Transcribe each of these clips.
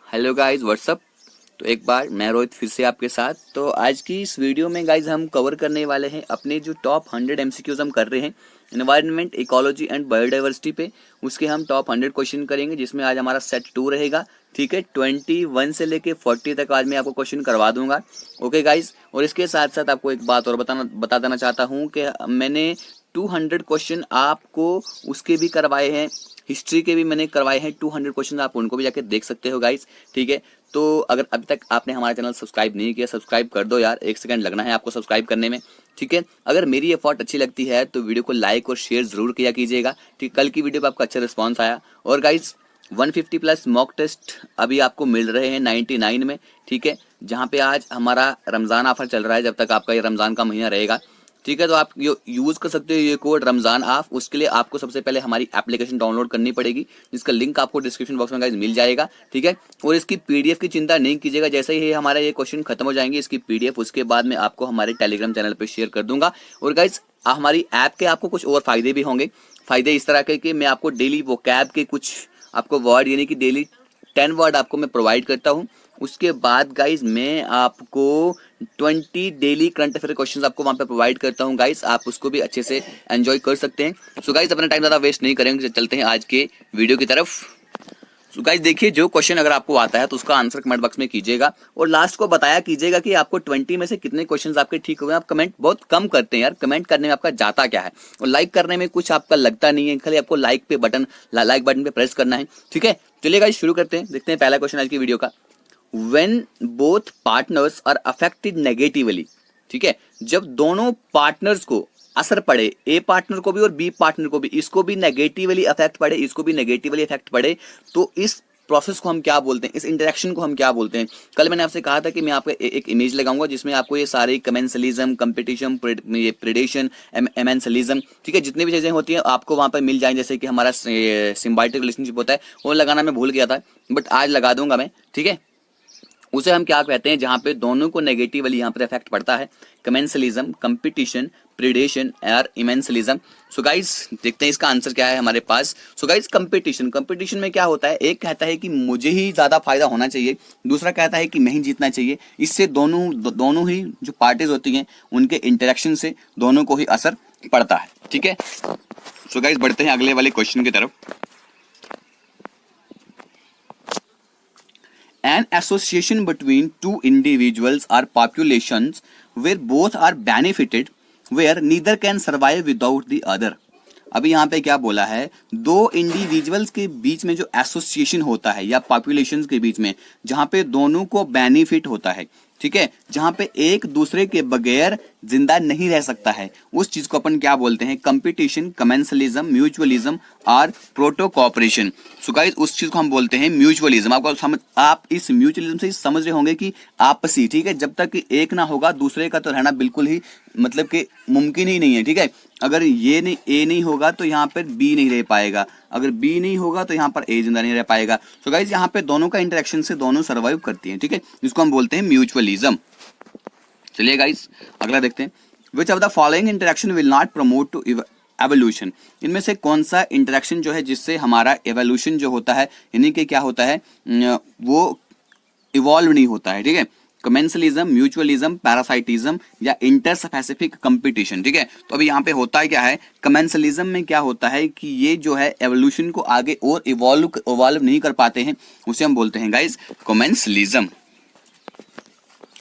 Hello guys what's up. तो एक बार मैं रोहित फिर से आपके साथ। तो आज की इस वीडियो में गाइस हम कवर करने वाले हैं अपने जो टॉप 100 एमसीक्यूज हम कर रहे हैं एनवायरनमेंट, इकोलॉजी एंड बायोडाइवर्सिटी पे। उसके हम टॉप 100 क्वेश्चन करेंगे, जिसमें आज हमारा सेट 2 रहेगा। ठीक है, 21 से लेके 40 तक आज मैं आपको क्वेश्चन करवा दूंगा। ओके गाइस, और इसके साथ साथ आपको एक बात और बता देना चाहता हूँ कि मैंने 200 क्वेश्चन आपको उसके भी करवाए हैं, हिस्ट्री के भी मैंने करवाए हैं 200 क्वेश्चन, आप उनको भी जाके देख सकते हो गाइस। ठीक है, तो अगर अभी तक आपने हमारा चैनल सब्सक्राइब नहीं किया, सब्सक्राइब कर दो यार, 1 सेकंड लगना है आपको सब्सक्राइब करने में। ठीक है, अगर मेरी एफर्ट अच्छी लगती है तो वीडियो को लाइक और शेयर जरूर किया कीजिएगा। ठीक, कल की वीडियो पर आपका अच्छा रिस्पॉन्स आया। और गाइज 150 प्लस मॉक टेस्ट अभी आपको मिल रहे हैं 99 में। ठीक है, जहाँ पे आज हमारा रमजान ऑफर चल रहा है, जब तक आपका ये रमजान का महीना रहेगा। ठीक है, तो आप यूज कर सकते हो ये कोड रमजान ऑफ। उसके लिए आपको सबसे पहले हमारी एप्लीकेशन डाउनलोड करनी पड़ेगी, जिसका लिंक आपको डिस्क्रिप्शन बॉक्स में गाइस मिल जाएगा। ठीक है, और इसकी पीडीएफ की चिंता नहीं कीजिएगा, जैसे ही हमारा ये क्वेश्चन खत्म हो जाएंगे इसकी पीडीएफ उसके बाद में आपको हमारे टेलीग्राम चैनल पर शेयर कर दूंगा। और गाइस हमारी ऐप के आपको कुछ और फायदे भी होंगे। फायदे इस तरह के कि मैं आपको डेली वोकैब के कुछ आपको वर्ड, यानी कि डेली 10 वर्ड आपको मैं प्रोवाइड करता हूँ। उसके बाद गाइज मैं आपको 20 डेली करंट अफेयर क्वेश्चंस आपको वहां पे प्रोवाइड करता हूँ गाइज, आप उसको भी अच्छे से एंजॉय कर सकते हैं। सो गाइज अपना टाइम ज़्यादा वेस्ट नहीं करेंगे, चलते हैं आज के वीडियो की तरफ। सो गाइज देखिए, जो क्वेश्चन अगर आपको आता है तो उसका आंसर कमेंट बॉक्स में कीजिएगा, और लास्ट को बताया कीजिएगा कि आपको 20 में से कितने क्वेश्चंस आपके ठीक हुए। आप कमेंट बहुत कम करते हैं यार, कमेंट करने में आपका जाता क्या है, और लाइक करने में कुछ आपका लगता नहीं है, खाली आपको लाइक बटन पे प्रेस करना है। ठीक है, चलिए गाइज शुरू करते हैं, देखते हैं पहला क्वेश्चन आज की वीडियो का। When both partners are affected negatively, ठीक है, जब दोनों पार्टनर्स को असर पड़े, ए पार्टनर को भी और बी पार्टनर को भी, इसको भी नेगेटिवली अफेक्ट पड़े, इसको भी नेगेटिवली अफेक्ट पड़े, तो इस प्रोसेस को हम क्या बोलते हैं, इस इंटरेक्शन को हम क्या बोलते हैं। कल मैंने आपसे कहा था कि मैं आपको एक इमेज लगाऊंगा जिसमें आपको ये सारे कमेंसलिज्म, कंपटीशन, प्रेडेशन, एमेंसलिज्म, ठीक है, जितनी भी चीजें होती हैं आपको वहां पर मिल जाएं। जैसे कि हमारा सिम्बायोटिक रिलेशनशिप होता है, वो लगाना मैं भूल गया था, बट आज लगा दूंगा मैं। ठीक है, उसे हम क्या कहते हैं जहां पे दोनों को नेगेटिवली यहां पर इफेक्ट पड़ता है, कमेंसलिज्म, कंपटीशन, प्रीडेशन और इमेंसलिज्म। सो गाइस देखते हैं इसका आंसर क्या है हमारे पास। सो गाइस कंपटीशन में क्या होता है, एक कहता है कि मुझे ही ज्यादा फायदा होना चाहिए, दूसरा कहता है कि मैं ही जीतना चाहिए। इससे दोनों ही जो पार्टीज होती हैं उनके इंटरेक्शन से दोनों को ही असर पड़ता है। ठीक है, सो गाइस बढ़ते हैं अगले वाले क्वेश्चन की तरफ। An association between two individuals or populations where both are benefited, where neither can survive without the other. अभी यहाँ पे क्या बोला है, दो इंडिविजुअल्स के बीच में जो एसोसिएशन होता है या पॉपुलेशंस के बीच में जहां पे दोनों को बेनिफिट होता है, ठीक है, जहां पे एक दूसरे के बगैर जिंदा नहीं रह सकता है, उस चीज को अपन क्या बोलते हैं, कंपटीशन, कमेंसलिज्म, म्यूचुअलिज्म और प्रोटो कोऑपरेशन। सो गाइस उस चीज को हम बोलते हैं म्यूचुअलिज्म। आप इस म्यूचुअलिज्म से समझ रहे होंगे कि आपसी, ठीक है, जब तक एक ना होगा दूसरे का तो रहना बिल्कुल ही मतलब कि मुमकिन ही नहीं है। ठीक है, अगर ये नहीं ए नहीं होगा तो यहाँ पर बी नहीं रह पाएगा, अगर बी नहीं होगा तो यहाँ पर ए जिंदा नहीं रह पाएगा। सो गाइस यहाँ पे दोनों का इंटरेक्शन से दोनों सर्वाइव करती हैं। ठीक है, जिसको हम बोलते हैं म्यूचुअलिज्म। चलिए गाइस अगला देखते हैं। Which of the following interaction will not promote to evolution, इनमें से कौन सा इंटरेक्शन जो है जिससे हमारा एवोल्यूशन जो होता है, यानी कि क्या होता है, वो इवॉल्व नहीं होता है। ठीक है, कमेंसलिज्म, म्यूचुअलिज्म, पैरासाइटिज्म या इंटरस्पेसिफिक कंपटीशन। ठीक है, तो अभी यहाँ पे होता है क्या है, कमेंसलिज्म में क्या होता है कि ये जो है एवोल्यूशन को आगे और इवॉल्व नहीं कर पाते हैं, उसे हम बोलते हैं गाइस कमेंसलिज्म।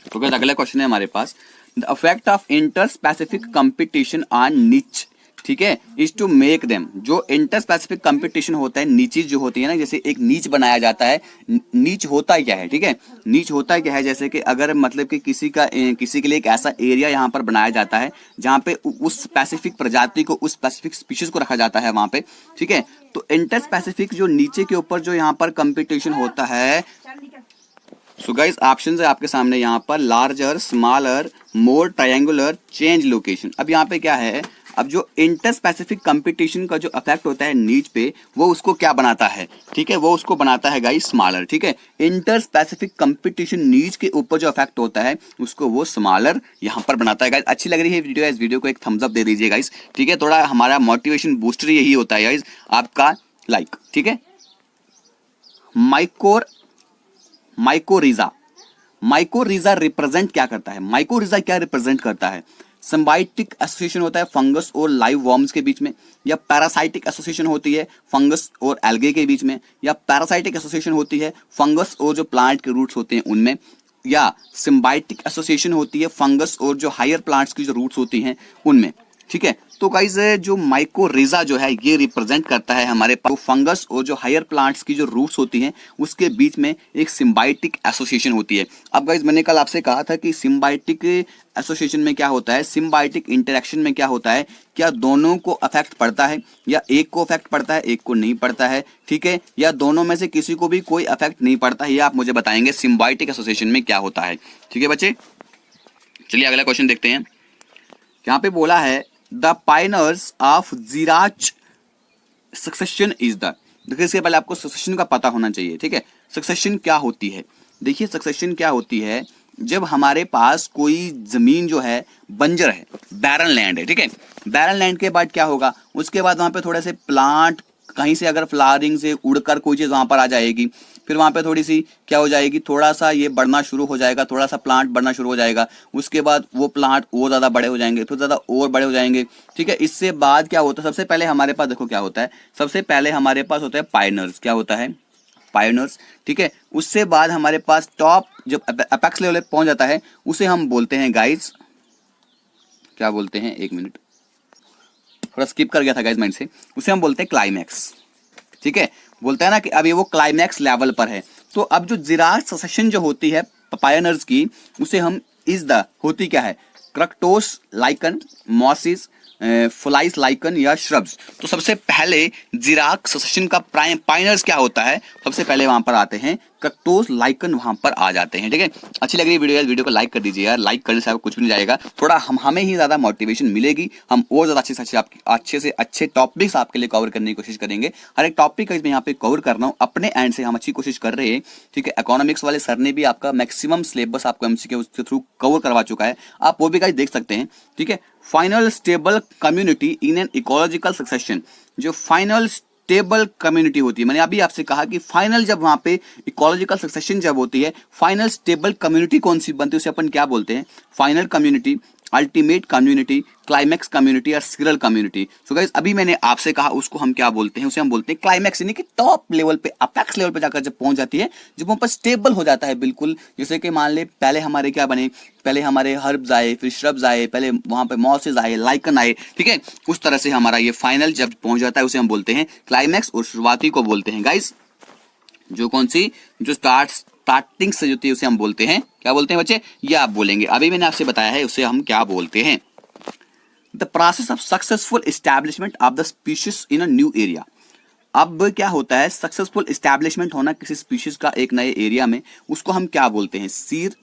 तो गाइस अगला क्वेश्चन है हमारे पास, the effect of interspecific competition on niche, ठीक है, इज टू मेक देम। जो इंटर स्पेसिफिक कंपटीशन होता है, नीचेज जो होती है ना, जैसे एक नीच बनाया जाता है, नीच होता क्या है, ठीक है, नीच होता क्या है, जैसे कि अगर मतलब कि किसी के लिए एक ऐसा एरिया यहाँ पर बनाया जाता है जहाँ पे उस स्पेसिफिक प्रजाति को, उस स्पेसिफिक स्पीशीज को रखा जाता है वहां पे। ठीक है, तो इंटर स्पेसिफिक जो नीचे के ऊपर जो यहाँ पर कंपटीशन होता है, सो गाइस ऑप्शन है आपके सामने यहाँ पर, लार्जर, स्मॉलर, मोर ट्रायंगुलर, चेंज लोकेशन। अब यहाँ पे क्या है, अब जो इंटर स्पेसिफिक कंपटीशन का जो इफेक्ट होता है नीच पे, वो उसको क्या बनाता है, ठीक है, वो उसको बनाता है गाइस स्मॉलर। ठीक है, इंटर स्पेसिफिक कंपटीशन नीच के ऊपर जो इफेक्ट होता है उसको वो स्मॉलर यहाँ पर बनाता है गाइस। अच्छी लग रही है वीडियो, इस वीडियो को एक थम्स अप दे दीजिए गाइस। ठीक है, थोड़ा हमारा मोटिवेशन बूस्टर यही होता है गाइस, आपका लाइक। ठीक है, माइकोर माइकोरिजा। माइकोरिजा रिप्रेजेंट क्या करता है, माइकोरिजा क्या रिप्रेजेंट करता है? सिम्बायोटिक एसोसिएशन होता है फंगस और लाइव वर्म्स के बीच में, या पैरासाइटिक एसोसिएशन होती है फंगस और एल्गे के बीच में, या पैरासाइटिक एसोसिएशन होती है फंगस और जो प्लांट के रूट्स होते हैं उनमें, या सिम्बायोटिक एसोसिएशन होती है फंगस और जो हायर प्लांट्स की जो रूट्स होती हैं उनमें। ठीक है, तो गाइस जो माइकोरिजा जो है ये रिप्रेजेंट करता है हमारे पास फंगस और जो हायर प्लांट्स की जो रूट्स होती हैं उसके बीच में एक सिम्बायोटिक एसोसिएशन होती है। अब गाइस मैंने कल आपसे कहा था कि सिम्बायोटिक एसोसिएशन में क्या होता है, सिम्बायोटिक इंटरेक्शन में क्या होता है, क्या दोनों को अफेक्ट पड़ता है, या एक को अफेक्ट पड़ता है एक को नहीं पड़ता है, ठीक है, या दोनों में से किसी को भी कोई अफेक्ट नहीं पड़ता है, ये आप मुझे बताएंगे सिम्बायोटिक एसोसिएशन में क्या होता है। ठीक है बच्चे, चलिए अगला क्वेश्चन देखते हैं। यहाँ पे बोला है the pioneers of xerarch succession is the. देखिए इसके पहले आपको सक्सेशन का पता होना चाहिए। ठीक है, सक्सेशन क्या होती है? देखिए सक्सेशन क्या होती है, जब हमारे पास कोई जमीन जो है बंजर है, बैरन लैंड है, ठीक है, बैरन लैंड के बाद क्या होगा, उसके बाद वहां पे थोड़े से प्लांट कहीं से अगर फ्लावरिंग से उड़कर कोई चीज वहां पर आ जाएगी, फिर वहां पे थोड़ी सी क्या हो जाएगी, थोड़ा सा ये बढ़ना शुरू हो जाएगा, थोड़ा सा प्लांट बढ़ना शुरू हो जाएगा, उसके बाद वो प्लांट और ज्यादा बड़े हो जाएंगे, फिर ज्यादा और बड़े हो जाएंगे। ठीक है, इससे बाद क्या होता है, सबसे पहले हमारे पास देखो क्या होता है, सबसे पहले हमारे पास होता है पायनर्स। क्या होता है? पायनर्स। ठीक है, उससे बाद हमारे पास टॉप जब अपेक्स लेवल पे पहुंच जाता है उसे हम बोलते हैं गाइस, क्या बोलते हैं, एक मिनट थोड़ा स्किप कर गया था गाइस माइंड से, उसे हम बोलते हैं क्लाइमैक्स। ठीक है, बोलते हैं ना कि अब ये वो क्लाइमैक्स लेवल पर है। तो अब जो जिराच सक्सेशन जो होती है पायनर्स की, उसे हम इज द होती क्या है, क्रक्टोस लाइकन, मॉसिस, फुलाइस लाइकन या श्रब्स। तो सबसे पहले जिराक सक्सेशन का पायनर्स क्या होता है, सबसे पहले वहां पर आते हैं क्रक्टोस लाइकन, वहां पर आ जाते हैं। ठीक है, अच्छी लग रही है वीडियो यार, वीडियो को लाइक कर दीजिए यार, लाइक करने से आपको कुछ भी नहीं जाएगा, थोड़ा हमें ही ज्यादा मोटिवेशन मिलेगी, हम और ज्यादा अच्छे से अच्छे टॉपिक्स आपके लिए कवर करने की कोशिश करेंगे। हर एक टॉपिक मैं यहाँ पे कवर कर रहा हूँ अपने एंड से, हम अच्छी कोशिश कर रहे हैं। ठीक है, इकोनॉमिक्स वाले सर ने भी आपका मैक्सिमम सिलेबस आपको एमसीक्यू के थ्रू कवर करवा चुका है, आप वो भी गाइस देख सकते हैं। ठीक है, final stable community in an ecological succession. जो फाइनल स्टेबल कम्युनिटी होती है, मैंने अभी आपसे कहा कि फाइनल जब वहां पे इकोलॉजिकल सक्सेशन जब होती है, फाइनल स्टेबल कम्युनिटी कौन सी बनती है, उसे अपन क्या बोलते हैं, final community, ultimate community, climax community और सीरियल कम्युनिटी। सो गाइस अभी मैंने आपसे कहा उसको हम क्या बोलते हैं, उसे हम बोलते हैं क्लाइमैक्स, यानी कि टॉप लेवल पे अपेक्स लेवल पे जाकर जब पहुंच जाती है, जब वहां पर स्टेबल हो जाता है बिल्कुल। जैसे कि मान ले पहले हमारे क्या बने, पहले हमारे हर्ब्स आए, फिर श्रब्स आए, पहले वहां पे मॉसेस आए, लाइकन आए। ठीक है, उस तरह से हमारा ये फाइनल जब पहुंच जाता है उसे हम बोलते हैं क्लाइमैक्स, और शुरुआती को बोलते हैं गाइस जो कौन सी, जो स्टार्टिंग से होती है उसे हम बोलते हैं, क्या बोलते हैं बच्चे, ये आप बोलेंगे, अभी मैंने आपसे बताया है उसे हम क्या बोलते हैं, the process of successful establishment of the species in a new area. अब क्या होता है, सक्सेसफुल एस्टैब्लिशमेंट होना किसी स्पीशीज का एक नए एरिया में, उसको हम क्या बोलते हैं, सीर,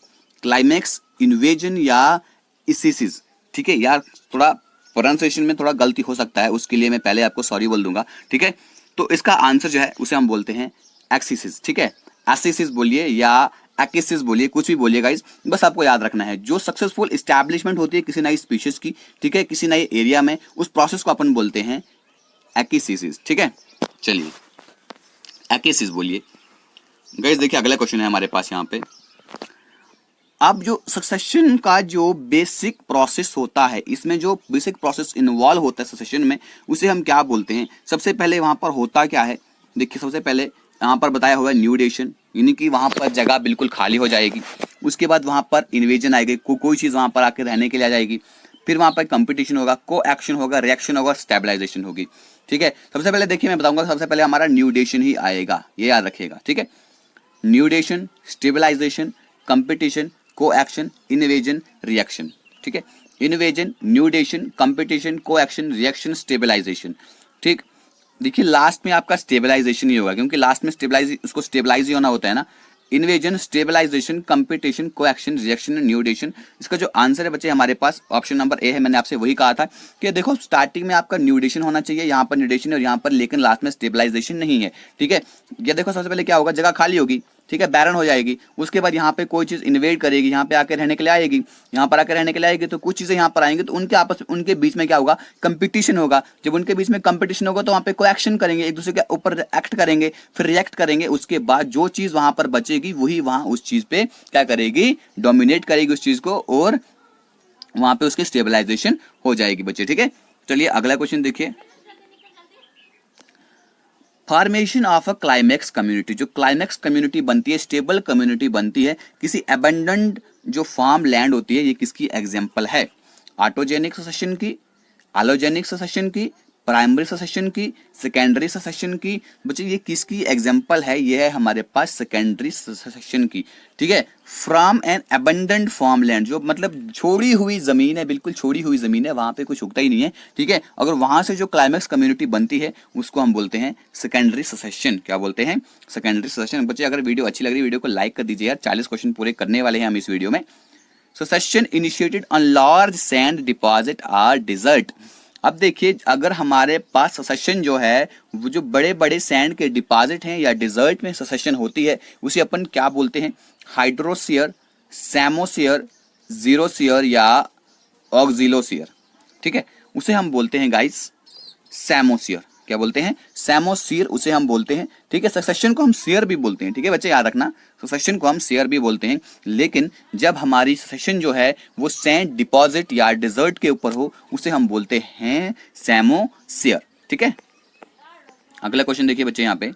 क्लाइमैक्स, इन्वेजन या इसिसिस। ठीक है यार, थोड़ा प्रोनाउंसिएशन में थोड़ा गलती हो सकता है, उसके लिए मैं पहले आपको सॉरी बोल दूंगा। ठीक है, तो इसका आंसर जो है उसे हम बोलते हैं एक्सिसिस। ठीक है, एसिसिस बोलिए या एक्सिस बोलिए, कुछ भी बोलिए गाइस, बस आपको याद रखना है जो सक्सेसफुल एस्टैब्लिशमेंट होती है किसी नई स्पीशीज की, ठीक है, किसी नए एरिया में, उस प्रोसेस को अपन बोलते हैं एक्सिसिस। ठीक है, चलिए एक्सिस बोलिए गाइस। देखिए अगला क्वेश्चन है हमारे पास यहाँ पे, अब जो सक्सेशन का जो बेसिक प्रोसेस होता है, इसमें जो बेसिक प्रोसेस इन्वॉल्व होता है सक्सेशन में, उसे हम क्या बोलते हैं। सबसे पहले वहां पर होता क्या है, देखिए सबसे पहले यहाँ पर बताया हुआ है न्यूडेशन, यानी कि वहां पर जगह बिल्कुल खाली हो जाएगी, उसके बाद वहां पर इन्वेजन आएगी, कोई चीज वहां पर आकर रहने के लिए आ जाएगी, फिर वहां पर कंपटीशन होगा, को एक्शन होगा, रिएक्शन होगा, स्टेबलाइजेशन होगी। ठीक है, सबसे पहले देखिए मैं बताऊंगा, सबसे पहले हमारा न्यूडेशन ही आएगा, ये याद रखिएगा। ठीक है, न्यूडेशन, स्टेबलाइजेशन, कंपटीशन, को एक्शन, इन्वेजन, रिएक्शन। ठीक है, इन्वेजन, न्यूडेशन, कंपटीशन, को एक्शन, रिएक्शन, स्टेबलाइजेशन। ठीक, देखिए लास्ट में आपका स्टेबलाइजेशन ही होगा, क्योंकि लास्ट में उसको स्टेबलाइज ही होना होता है ना। इन्वेजन, स्टेबलाइजेशन, कंपटीशन, को एक्शन, रिएक्शन, न्यूडेशन। इसका जो आंसर है बच्चे हमारे पास ऑप्शन नंबर ए है। मैंने आपसे वही कहा था कि देखो स्टार्टिंग में आपका न्यूडेशन होना चाहिए, यहाँ पर न्यूडेशन और यहाँ पर, लेकिन लास्ट में स्टेबलाइजेशन नहीं है। ठीक है, ये देखो सबसे पहले क्या होगा, जगह खाली होगी, ठीक है, बैरन हो जाएगी। उसके बाद यहाँ पे कोई चीज इन्वेड करेगी, यहाँ पे आकर रहने के लिए आएगी, यहाँ पर आकर रहने के लिए आएगी, तो कुछ चीजें यहाँ पर आएंगी, तो उनके आपस में, उनके बीच में क्या होगा, कंपटीशन होगा। जब उनके बीच में कंपटीशन होगा तो वहाँ पे कोई एक्शन करेंगे, एक दूसरे के ऊपर एक्ट करेंगे, फिर रिएक्ट करेंगे। उसके बाद जो चीज वहां पर बचेगी वही वहां उस चीज पे क्या करेगी, डोमिनेट करेगी उस चीज को, और वहां पे उसकी स्टेबलाइजेशन हो जाएगी बच्चे। ठीक है, चलिए अगला क्वेश्चन देखिए। Formation of a climax community, जो क्लाइमेक्स कम्युनिटी बनती है, स्टेबल कम्युनिटी बनती है किसी अबंडेंट जो फार्म लैंड होती है, ये किसकी एग्जांपल है? ऑटोजेनिक सक्सेशन की, एलोजेनिक सक्सेशन की, प्राइमरी सक्सेशन की, सेकेंडरी सक्सेशन की। बच्चे ये किसकी एग्जांपल है? ये है हमारे पास सेकेंडरी सक्सेशन की। ठीक है, from an abundant farm land, जो मतलब छोड़ी हुई जमीन है, बिल्कुल छोड़ी हुई जमीन है, वहां पे कुछ उगता ही नहीं है। ठीक है, अगर वहां से जो क्लाइमेक्स कम्युनिटी बनती है उसको हम बोलते हैं सेकेंडरी सक्सेशन। क्या बोलते हैं? Secondary succession. बच्चे अगर वीडियो अच्छी लग रही है वीडियो को लाइक कर दीजिए यार, 40 क्वेश्चन पूरे करने वाले हैं हम इस वीडियो में। Succession initiated on large sand deposit or desert. अब देखिए, अगर हमारे पास सक्सेशन जो है वो जो बड़े बड़े सैंड के डिपॉजिट हैं या डिजर्ट में सक्सेशन होती है, उसे अपन क्या बोलते हैं? हाइड्रोसियर, सैमोसियर, जीरोसियर या ऑक्सिलोसियर। ठीक है, उसे हम बोलते हैं गाइस सैमोसियर। क्या बोलते हैं? सैमोसियर उसे हम बोलते हैं। ठीक है, सक्सेशन को हम सियर भी बोलते हैं। ठीक है बच्चे, याद रखना, सक्सेशन को हम सियर भी बोलते हैं, लेकिन जब हमारी सक्सेशन जो है वो सैंड डिपॉजिट या डिजर्ट के ऊपर हो उसे हम बोलते हैं सैमोसियर। ठीक है, अगला क्वेश्चन देखिए बच्चे। यहाँ पे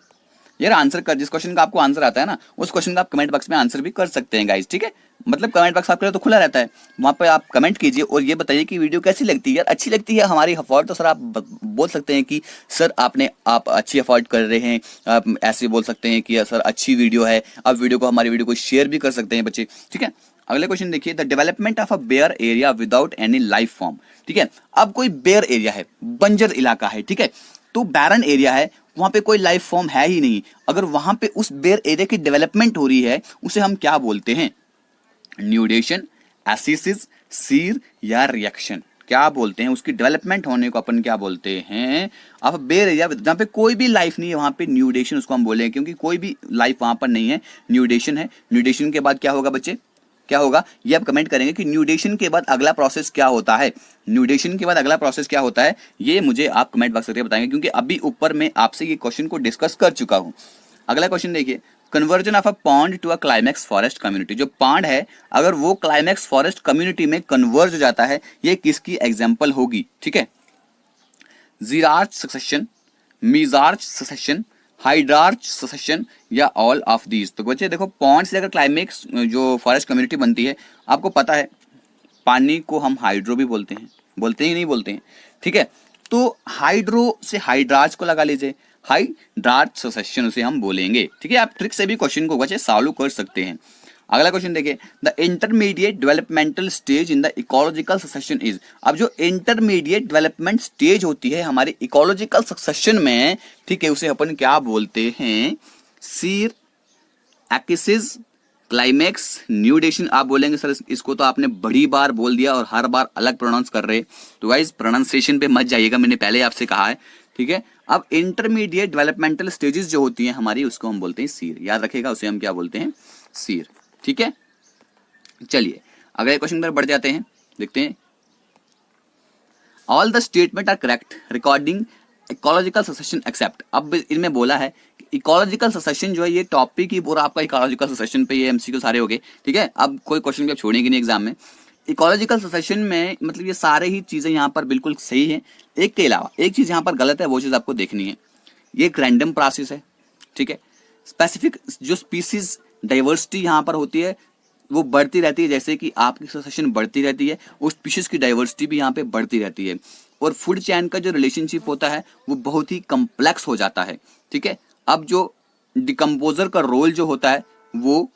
यार आंसर कर, जिस क्वेश्चन का आपको आंसर आता है ना, उस क्वेश्चन का आप कमेंट बॉक्स में आंसर भी कर सकते हैं गाइस। ठीक है, मतलब कमेंट बॉक्स आपके लिए तो खुला रहता है, वहां पे आप कमेंट कीजिए और ये बताइए कि वीडियो कैसी लगती है। यार अच्छी लगती है हमारी अफोर्ड, तो सर आप बोल सकते हैं कि सर आप अच्छी अफोर्ड कर रहे हैं, आप ऐसे बोल सकते हैं कि सर अच्छी वीडियो है। आप वीडियो को, हमारी वीडियो को शेयर भी कर सकते हैं बच्चे। ठीक है, अगले क्वेश्चन देखिए। The development of a bare area without any life form. ठीक है, अब कोई बेयर एरिया है, बंजर इलाका है, ठीक है, तो बैरन एरिया है, वहां पे कोई लाइफ फॉर्म है ही नहीं। अगर वहां पे उस बेयर एरिया की डेवलपमेंट हो रही है उसे हम क्या बोलते हैं? न्यूडेशन, एसिसिस, सीर या रिएक्शन। क्या बोलते हैं? उसकी डेवलपमेंट होने को अपन क्या बोलते हैं? अब बेयर एरिया जहां पे कोई भी लाइफ नहीं है वहां पे न्यूडेशन उसको हम बोलेंगे, क्योंकि कोई भी लाइफ वहां पर नहीं है, न्यूडेशन है। न्यूडेशन के बाद क्या होगा बच्चे? क्या होगा ये आप कमेंट करेंगे कि न्यूडेशन के बाद अगला प्रोसेस क्या होता है। न्यूडेशन के बाद अगला प्रोसेस क्या होता है ये मुझे आप कमेंट बॉक्स करके बताएंगे, क्योंकि अभी ऊपर मैं आपसे ये क्वेश्चन को डिस्कस कर चुका हूं। अगला क्वेश्चन देखिए। Conversion of a pond to a climax forest community. जो पॉन्ड है अगर वो क्लाइमेक्स फॉरेस्ट कम्युनिटी में कन्वर्ज हो जाता है, ये किसकी एग्जाम्पल होगी? ठीक है, xerarch succession, mesarch succession, hydrarch succession या ऑल ऑफ दीज। तो बच्चे देखो, पॉन्ड से अगर क्लाइमेक्स जो फॉरेस्ट कम्युनिटी बनती है, आपको पता है पानी को हम हाइड्रो भी बोलते हैं, बोलते ही नहीं बोलते हैं। ठीक है, तो हाइड्रो से हाइड्रार्च को लगा लीजिए, हाइड्रार्च सक्सेशन उसे हम बोलेंगे। ठीक है, आप ट्रिक से भी क्वेश्चन को बच्चे सॉल्व कर सकते हैं। अगला क्वेश्चन देखिए। The intermediate developmental stage in the ecological succession is. अब जो इंटरमीडिएट डेवलपमेंट स्टेज होती है हमारे इकोलॉजिकल सक्सेशन में, ठीक है, उसे अपन क्या बोलते हैं? सीर, एक्सिस, क्लाइमेक्स, न्यूडेशन। आप बोलेंगे सर इसको तो आपने बड़ी बार बोल दिया और हर बार अलग प्रोनाउंस कर रहे, तो गाइस प्रोनाउंसिएशन पे मत जाइएगा, मैंने पहले आपसे कहा है। ठीक है, अब इंटरमीडिएट डेवलपमेंटल स्टेजेस जो होती हैं हमारी, उसको हम बोलते हैं सीर। याद रखिएगा, उसे हम क्या बोलते हैं? सीर। ठीक है, चलिए अगले क्वेश्चन पर बढ़ जाते हैं, देखते हैं। All the statement are correct recording ecological succession except. अब इनमें बोला है इकोलॉजिकल सक्सेशन जो है ये टॉपिक ही पूरा आपका इकोलॉजिकल सक्सेशन पे, ये एमसीक्यू सारे हो गए। ठीक है, अब कोई क्वेश्चन भी आप छोड़ेंगे नहीं एग्जाम में। इकोलॉजिकल सक्सेशन में मतलब ये सारे ही चीजें यहाँ पर बिल्कुल सही है, एक के अलावा एक चीज यहाँ पर गलत है, वो चीज आपको देखनी है। ये एक रैंडम प्रोसेस है। ठीक है, स्पेसिफिक जो स्पीसीज डाइवर्सिटी यहाँ पर होती है वो बढ़ती रहती है, जैसे कि आपकी सक्सेशन बढ़ती रहती है, उस स्पीशीज की डाइवर्सिटी भी यहाँ पे बढ़ती रहती है। और फूड चैन का जो रिलेशनशिप होता है वो बहुत ही कम्प्लेक्स हो जाता है। ठीक है, अब जो डिकम्पोजर का रोल जो होता है वो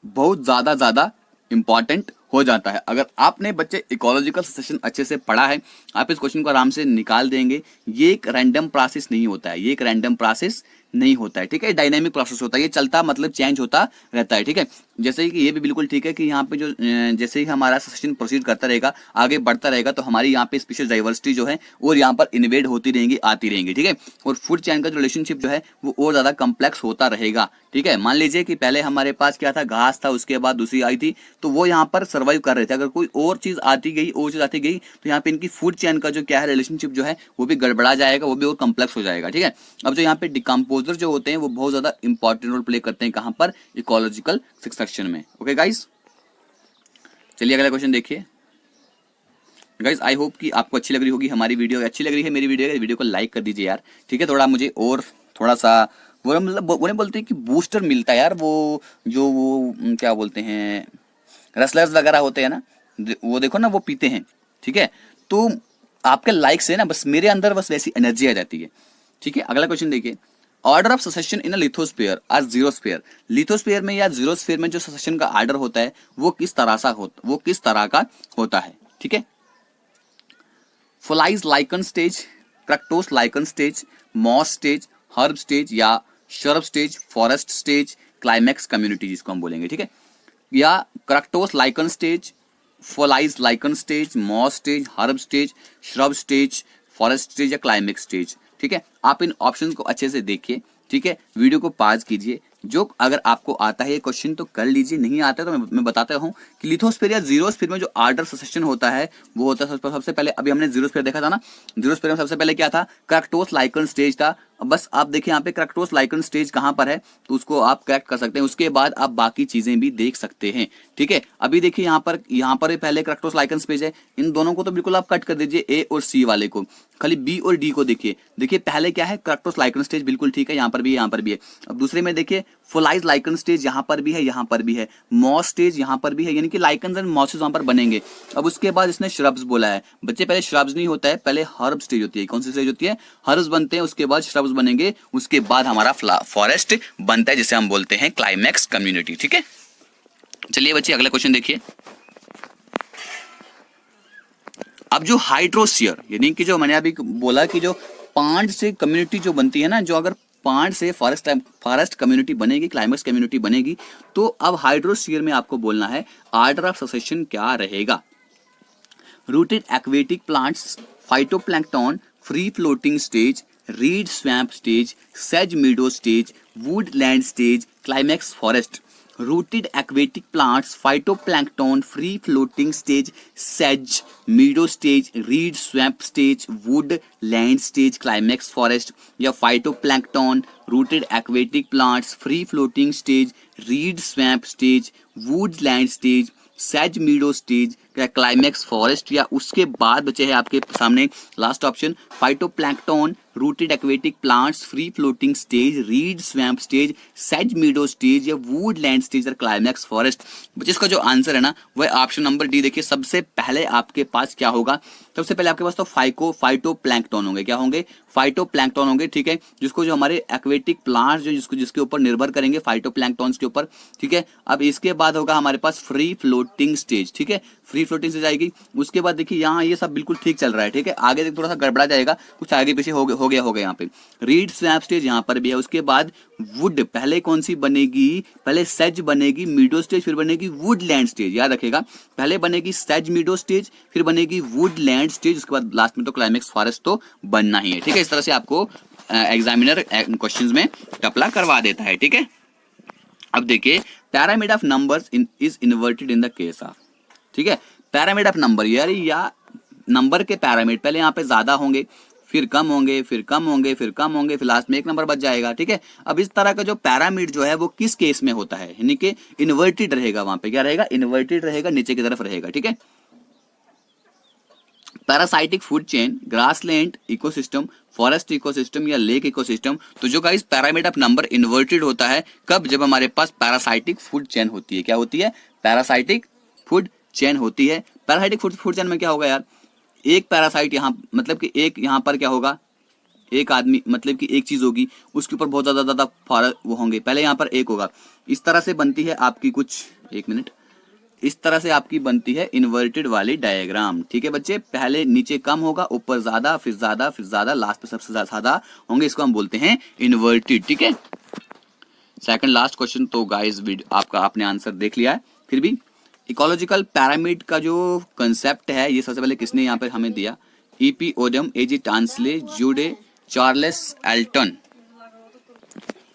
बहुत ज्यादा इंपॉर्टेंट हो जाता है। अगर आपने बच्चे इकोलॉजिकल सक्सेशन अच्छे से पढ़ा है, आप इस क्वेश्चन को आराम से निकाल देंगे। ये एक रैंडम प्रोसेस नहीं होता है, ये एक रैंडम प्रोसेस नहीं होता है, ठीक है। डायनेमिक प्रोसेस होता है, ये चलता मतलब चेंज होता रहता है, ठीक है। जैसे कि ये भी बिल्कुल ठीक है कि यहाँ पे जो जैसे ही हमारा ससेशन प्रोसीड करता रहेगा, आगे बढ़ता रहेगा, तो हमारी यहाँ पे स्पीशीज डाइवर्सिटी जो है और यहाँ पर इन्वेड होती रहेंगी, आती रहेंगी, ठीक है। और फूड चेन का जो रिलेशनशिप जो है वो और ज्यादा कम्प्लेक्स होता रहेगा, ठीक है। मान लीजिए कि पहले हमारे पास क्या था, घास था, उसके बाद दूसरी आई थी, तो वो यहाँ पर सर्वाइव कर रहे थे। अगर कोई और चीज आती गई, और चीज आती गई, तो यहाँ पे इनकी फूड चेन का जो क्या है रिलेशनशिप जो है वो भी गड़बड़ा जाएगा, वो भी और कम्प्लेक्स हो जाएगा, ठीक है। अब जो यहाँ पे डिकम्पोजर जो होते हैं वो बहुत ज्यादा इंपॉर्टेंट रोल प्ले करते हैं, कहां पर, इकोलॉजिकल सक्सेशन में। ओके गाइस, चलिए अगला क्वेश्चन देखिए। गाइस आई होप कि आपको अच्छी लग रही होगी हमारी वीडियो, अच्छी लग रही है मेरी वीडियो को लाइक कर दीजिए यार, ठीक है। थोड़ा मुझे और थोड़ा सा वो मतलब वो बोलते हैं कि बूस्टर मिलता है यार, वो जो वो क्या बोलते हैं, रेसलर्स वगैरह होते हैं ना, वो देखो ना वो पीते हैं, ठीक है। तो आपके लाइक से ना बस मेरे अंदर बस वैसी एनर्जी आ जाती है, ठीक है। अगला क्वेश्चन देखिए। Order of succession in a lithosphere और जीरोस्फीयर, लिथोस्फीयर में या जीरोस्फीयर में जो ससेशन का ऑर्डर होता है वो किस तरह का होता है, ठीक है। Foliose lichen stage, crustose lichen stage, moss stage, herb stage या shrub stage, forest stage, climax community जिसको हम बोलेंगे, ठीक है। या crustose lichen stage, foliose lichen stage, moss stage, herb stage, shrub stage, forest stage या क्लाइमैक्स स्टेज, ठीक है। आप इन ऑप्शंस को अच्छे से देखिए, ठीक है। वीडियो को पॉज कीजिए, जो अगर आपको आता है ये क्वेश्चन तो कर लीजिए, नहीं आता है तो मैं बताता हूँ कि लिथोस्फीयर या जीरोस्फीयर में जो ऑर्डर ससेशन होता है वो होता है सबसे पहले, अभी हमने जीरोस्फीयर देखा था ना, जीरोस्फीयर में सबसे पहले क्या था, क्रक्टोस लाइकन स्टेज था। बस आप देखिए यहाँ पे क्रक्टोस लाइकन स्टेज कहाँ पर है, तो उसको आप करेक्ट कर सकते हैं, उसके बाद आप बाकी चीजें भी देख सकते हैं, ठीक है। अभी देखिए यहाँ पर पहले क्रक्टोस लाइकन स्टेज है, इन दोनों को तो बिल्कुल आप कट कर दीजिए, ए और सी वाले को, खाली बी और डी को देखिए पहले क्या है, क्रक्टोस लाइकन स्टेज बिल्कुल ठीक है, यहाँ पर भी है। अब दूसरे में देखिए फोलाइज लाइकन स्टेज यहाँ पर भी है, यहाँ पर भी है, मॉस स्टेज यहाँ पर भी है, यानी कि लाइकन्स एंड मॉसेस वहां पर बनेंगे। अब उसके बाद इसने श्रब्स बोला है, बच्चे पहले श्रब्स नहीं होता है, पहले हर्ब स्टेज होती है। कौन सी स्टेज होती है, हर्ब्स बनते हैं, उसके बाद श्रब्स बनेंगे, उसके बाद हमारा फॉरेस्ट बनता है जिसे हम बोलते हैं क्लाइमैक्स कम्युनिटी, ठीक है। चलिए बच्चे अगला क्वेश्चन देखिए। अब जो हाइड्रोस्फीयर यानी कि जो मैंने अभी बोला कि जो पांड से कम्युनिटी जो बनती है ना, जो अगर पांड से फॉरेस्ट कम्युनिटी बनेगी, क्लाइमैक्स कम्युनिटी बनेगी, तो अब हाइड्रोस्फीयर में आपको बोलना है ऑर्डर ऑफ ससेशन क्या रहेगा। Rooted aquatic plants, phytoplankton, free floating stage, read swamp stage, says मीडो stage, Woodland stage, climax forest. Rooted aquatic plants, phytoplankton, free floating stage, says मीडो stage, read swamp stage, would land stage, climax forest. या phytoplankton, rooted aquatic plants, free floating stage, read swamp stage, would land stage, says मीडो stage, climax forest. या उसके बाद बचे हैं आपके सामने last option, phytoplankton, rooted aquatic plants, free floating stage, read swamp stage, says मीडो stage या would land stage और climax forest. जिसका जो आंसर है ना वह ऑप्शन नंबर डी। देखिए सबसे पहले आपके पास क्या होगा, सबसे पहले आपके पास तो फाइटोप्लैंक्टन होंगे, क्या होंगे, फाइटोप्लैंक्टन होंगे, ठीक है। जिसको जो हमारे एक्वेटिक प्लांट्स जो जिसके ऊपर निर्भर करेंगे फाइटोप्लैंक्टन के ऊपर, ठीक है। अब इसके बाद होगा हमारे पास फ्री फ्लोटिंग स्टेज, ठीक है, फ्री फ्लोटिंग स्टेज आएगी। उसके बाद देखिए यहाँ ये सब बिल्कुल ठीक चल रहा है, ठीक है। आगे थोड़ा सा गड़बड़ा जाएगा, कुछ आगे पीछे हो गया यहाँ पे। रीड स्वैम्प स्टेज यहाँ पर भी है। उसके बाद वुड, पहले कौन सी बनेगी, पहले सेज बनेगी, मीडो स्टेज, फिर बनेगी वुडलैंड स्टेज, याद रखेगा। पहले बनेगी सेज मीडो स्टेज, फिर बनेगी वुडलैंड स्टेज, उसके बाद लास्ट में तो क्लाइमैक्स फॉरेस्ट तो बनना ही है, ठीक है। इस तरह से आपको एग्जामिनर क्वेश्चंस में टपला करवा देता है, ठीक है। अब देखिए pyramid of numbers is inverted in the case of, ठीक है। पैरामिड ऑफ नंबर यार, या नंबर के पैरामिड पहले यहाँ पे ज्यादा होंगे, फिर कम होंगे, फिर कम होंगे, फिर कम होंगे, फिर लास्ट में एक नंबर बच जाएगा, ठीक है। अब इस तरह का जो पैरामिड जो है वो किस केस में होता है, यानी कि इन्वर्टेड रहेगा, वहां पे क्या रहेगा, इन्वर्टेड रहेगा, नीचे की तरफ रहेगा, ठीक है। Parasitic food chain, grassland ecosystem, forest ecosystem या लेक इकोसिस्टम। तो जो guys pyramid of number inverted होता है कब, जब हमारे पास पैरासाइटिक फूड चेन होती है। क्या होती है, पैरासाइटिक फूड चेन होती है। पैरासाइटिक फूड चेन में क्या होगा यार, एक पैरासाइट यहाँ मतलब कि एक यहाँ पर क्या होगा, एक आदमी मतलब कि एक चीज होगी, उसके ऊपर बहुत ज्यादा वो होंगे, पहले यहाँ पर एक होगा। इस तरह से बनती है आपकी कुछ, एक मिनट, इस तरह से आपकी बनती है इन्वर्टेड वाली डायग्राम। ठीक है बच्चे, पहले नीचे कम होगा, ऊपर ज्यादा, फिर ज्यादा, फिर ज्यादा, लास्ट पे सबसे ज्यादा होंगे, इसको हम बोलते हैं इन्वर्टेड। ठीक है, सेकंड लास्ट क्वेश्चन। तो गाइस आपका आपने आंसर देख लिया है, फिर भी इकोलॉजिकल पिरामिड का जो कंसेप्ट है ये सबसे पहले किसने यहाँ पर हमें दिया? ईपी ओडम एजी टांसले जूडे चार्लेस एल्टन।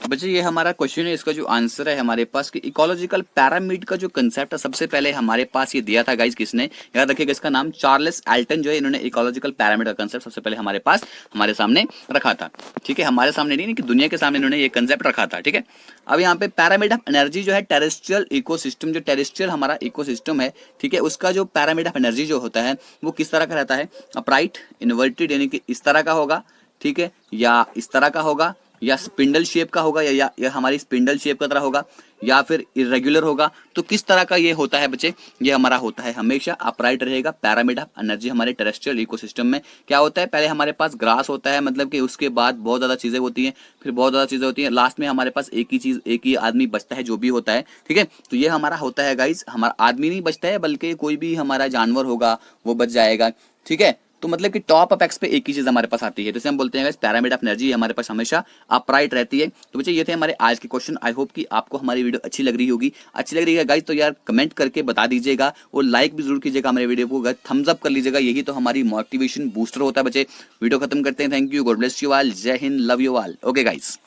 बच्चे ये हमारा क्वेश्चन है, इसका जो आंसर है हमारे पास कि इकोलॉजिकल पिरामिड का जो कंसेप्ट है सबसे पहले हमारे पास ये दिया था गाइस किसने? याद रखिएगा इसका नाम चार्ल्स एल्टन जो है, इन्होंने इकोलॉजिकल पिरामिड का कंसेप्ट सबसे पहले हमारे पास हमारे सामने रखा था। ठीक है, हमारे सामने नहीं कि दुनिया के सामने इन्होंने ये कंसेप्ट रखा था। ठीक है, अब यहाँ पे पिरामिड ऑफ एनर्जी जो है टेरेस्ट्रियल इकोसिस्टम, जो टेरेस्ट्रियल हमारा इकोसिस्टम है, ठीक है, उसका जो पिरामिड ऑफ एनर्जी जो होता है वो किस तरह का रहता है? अपराइट, इन्वर्टेड यानी कि इस तरह का होगा, ठीक है, या इस तरह का होगा, या स्पिंडल शेप का होगा, या हमारी स्पिंडल शेप का तरह होगा, या फिर इरेगुलर होगा। तो किस तरह का ये होता है बच्चे? ये हमारा होता है हमेशा अपराइट रहेगा। पिरामिड ऑफ एनर्जी हमारे टेरेस्ट्रियल इकोसिस्टम में क्या होता है? पहले हमारे पास ग्रास होता है, मतलब कि उसके बाद बहुत ज्यादा चीजें होती हैं, फिर बहुत ज्यादा चीजें होती हैं, लास्ट में हमारे पास एक ही चीज, एक ही आदमी बचता है जो भी होता है। ठीक है, तो ये हमारा होता है गाइस, हमारा आदमी नहीं बचता है बल्कि कोई भी हमारा जानवर होगा वो बच जाएगा। ठीक है, तो मतलब कि टॉप अपेक्स पे एक ही चीज हमारे पास आती है, तो इसे हम बोलते हैं पिरामिड ऑफ एनर्जी हमारे पास हमेशा अपराइट रहती है। तो बच्चे ये थे हमारे आज के क्वेश्चन। आई होप कि आपको हमारी वीडियो अच्छी लग रही होगी। अच्छी लग रही है गाइस तो यार कमेंट करके बता दीजिएगा, और लाइक भी जरूर कीजिएगा हमारे वीडियो को, थम्स अप कर लीजिएगा, यही तो हमारी मोटिवेशन बूस्टर होता है बच्चे। वीडियो खत्म करते हैं, thank you, god bless you all, जय हिंद, love you all, okay guys.